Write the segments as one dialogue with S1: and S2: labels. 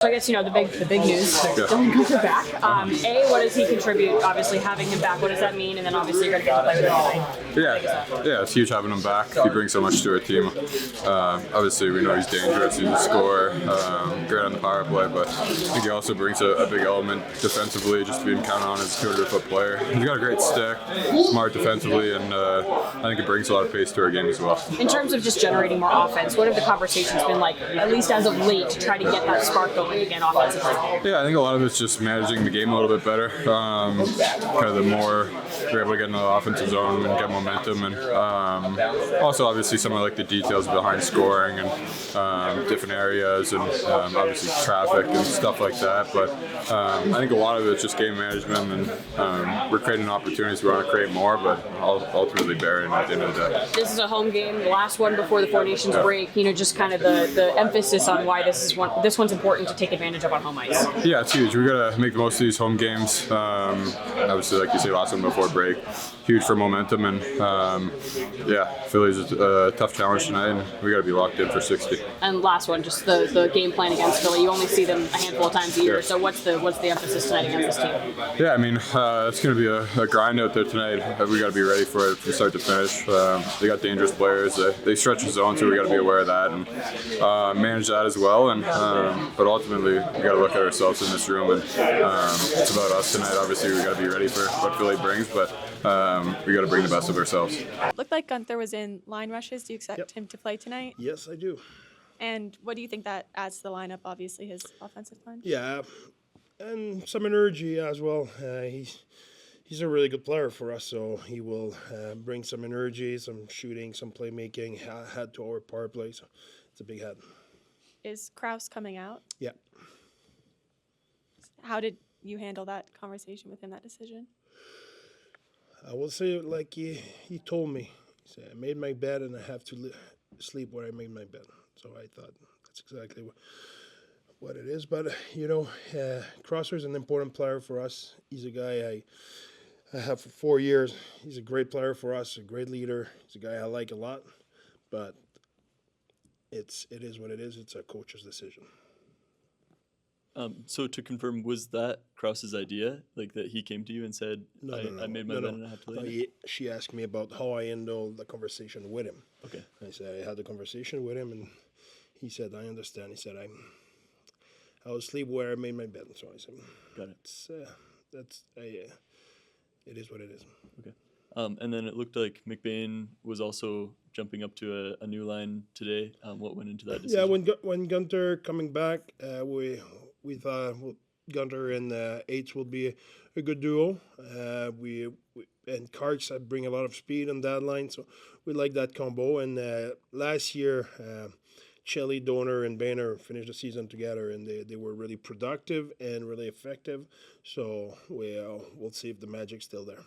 S1: So I guess, the big news, Dylan Gunther back. What does he contribute, obviously, having him back? What does that mean? And then obviously you're going to get to play with him tonight.
S2: Yeah, it's huge having him back. He brings so much to our team. Obviously, we know he's dangerous. He's a scorer, great on the power play, but I think he also brings a big element defensively, just being counted on as a 200-foot player. He's got a great stick, smart defensively, and I think it brings a lot of pace to our game as well.
S1: In terms of just generating more offense, what have the conversations been like, at least as of late, to try to get that spark going again offensively?
S2: Yeah, I think a lot of it's just managing the game a little bit better. Kind of the more you're able to get into the offensive zone and get momentum, and also obviously some of the details behind scoring and different areas and obviously traffic and stuff like that. But I think a lot of it's just game management, and we're creating opportunities. We want to create more, but ultimately Barrett at the end of the day.
S1: This is a home game, the last one before the Four Nations break. Just kind of the emphasis on why this one's important to take advantage of on home ice.
S2: Yeah, it's huge. We got to make the most of these home games. Obviously, like you say, last one before break, huge for momentum, and Philly's a tough challenge tonight, and we got to be locked in for 60.
S1: And last one, just the game plan against Philly. You only see them a handful of times a year, so what's the emphasis tonight against this team?
S2: Yeah, I mean, it's going to be a grind out there tonight. We got to be ready for it from start to finish. They got dangerous players. They stretch the zone, so we got to be aware of that and manage that as well. And but ultimately, we got to look at ourselves in this room, and it's about us tonight. Obviously, we got to be ready for what Philly brings, but we got to bring the best of ourselves.
S3: It looked like Gunther was in line rushes. Do you expect him to play tonight?
S4: Yes, I do.
S3: And what do you think that adds to the lineup? Obviously, his offensive punch.
S4: Yeah, and some energy as well. He's a really good player for us, so he will bring some energy, some shooting, some playmaking, head to our power play. So it's a big head.
S3: Is Kraus coming out?
S4: Yeah.
S3: How did you handle that conversation with him, that decision?
S4: I will say it like he told me. He said, I made my bed and I have to sleep where I made my bed. So I thought that's exactly what it is. But, Crosser is an important player for us. He's a guy I have for 4 years. He's a great player for us, a great leader. He's a guy I like a lot. But it is what it is. It's a coach's decision.
S5: So to confirm, was that Krause's idea? Like that he came to you and said,
S4: No.
S5: I made my bed and I have to leave?
S4: She asked me about how I handled the conversation with him.
S5: Okay.
S4: I said I had the conversation with him, and he said, I understand. He said, I will sleep where I made my bed. So I said,
S5: got it.
S4: It is what it is.
S5: Okay. And then it looked like McBain was also jumping up to a new line today. What went into that decision?
S4: Yeah, when Gunther coming back, we thought Gunther and Aids will be a good duo. And Karks bring a lot of speed on that line, so we like that combo. And last year, Shelley, Donor, and Boehner finished the season together, and they were really productive and really effective. So we'll see if the magic's still there.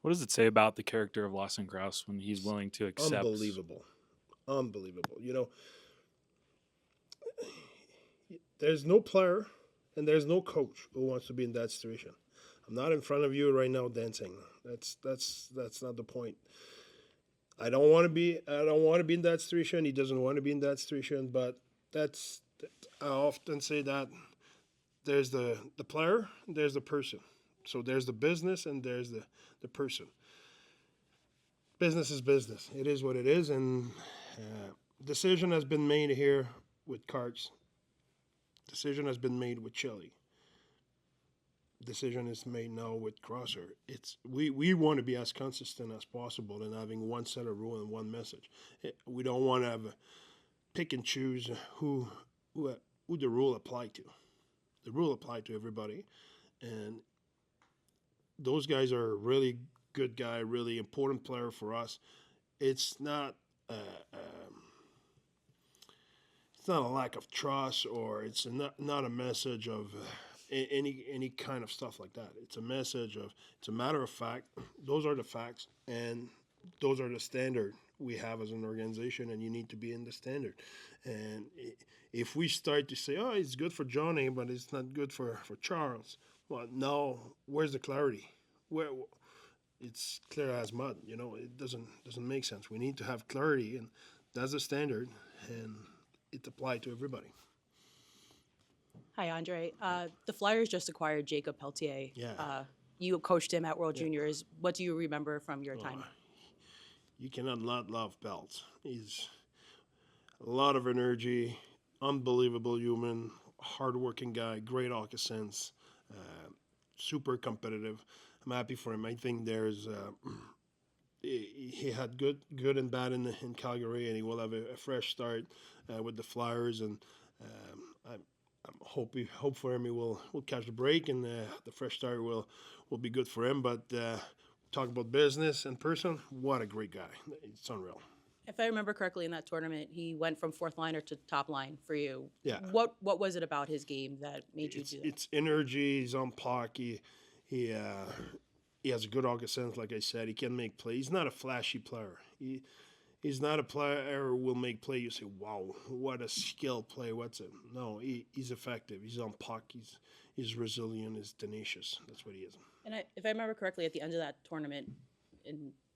S6: What does it say about the character of Lawson Crouse when he's willing to accept?
S4: Unbelievable. There's no player and there's no coach who wants to be in that situation. I'm not in front of you right now dancing. That's not the point. I don't want to be in that situation. He doesn't want to be in that situation. But I often say that there's the player, and there's the person. So there's the business and there's the person. Business is business. It is what it is, and decision has been made here with Karts. Decision has been made with Shelley. Decision is made now with Crosser. We want to be as consistent as possible in having one set of rules and one message. We don't want to have pick and choose who the rule apply to. The rule apply to everybody, and those guys are a really good guy, really important player for us. It's not it's not a lack of trust, or it's not a message of any kind of stuff like that. It's a message of, it's a matter of fact. Those are the facts, and those are the standard we have as an organization, and you need to be in the standard. And if we start to say, oh, it's good for Johnny, but it's not good for Charles, well, now where's the clarity? Where it's clear as mud. It doesn't make sense. We need to have clarity, and that's the standard, and it applies to everybody.
S7: Hi, Andre. The Flyers just acquired Jacob Peltier.
S4: Yeah.
S7: You coached him at World Juniors. What do you remember from your time?
S4: You cannot not love Belt. He's a lot of energy, unbelievable human, hardworking guy, great hockey sense, super competitive. I'm happy for him. I think there's he had good and bad in Calgary, and he will have a fresh start with the Flyers. And I'm hope for him he will catch the break, and the fresh start will be good for him. But talk about business and person, what a great guy! It's unreal.
S7: If I remember correctly, in that tournament, he went from fourth liner to top line for you.
S4: Yeah.
S7: What was it about his game that made you do that?
S4: It's energy. He's on puck. He has a good hockey sense. Like I said, he can make plays. He's not a flashy player. He's not a player who will make play. You say, "Wow, what a skilled play." What's it? No, he's effective. He's on puck. He's resilient. He's tenacious. That's what he is.
S7: And if I remember correctly, at the end of that tournament,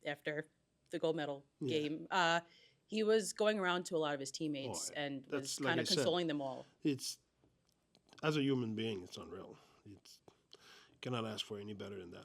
S7: after the gold medal game, he was going around to a lot of his teammates and was kind of consoling them all.
S4: It's, as a human being, it's unreal. You cannot ask for any better than that.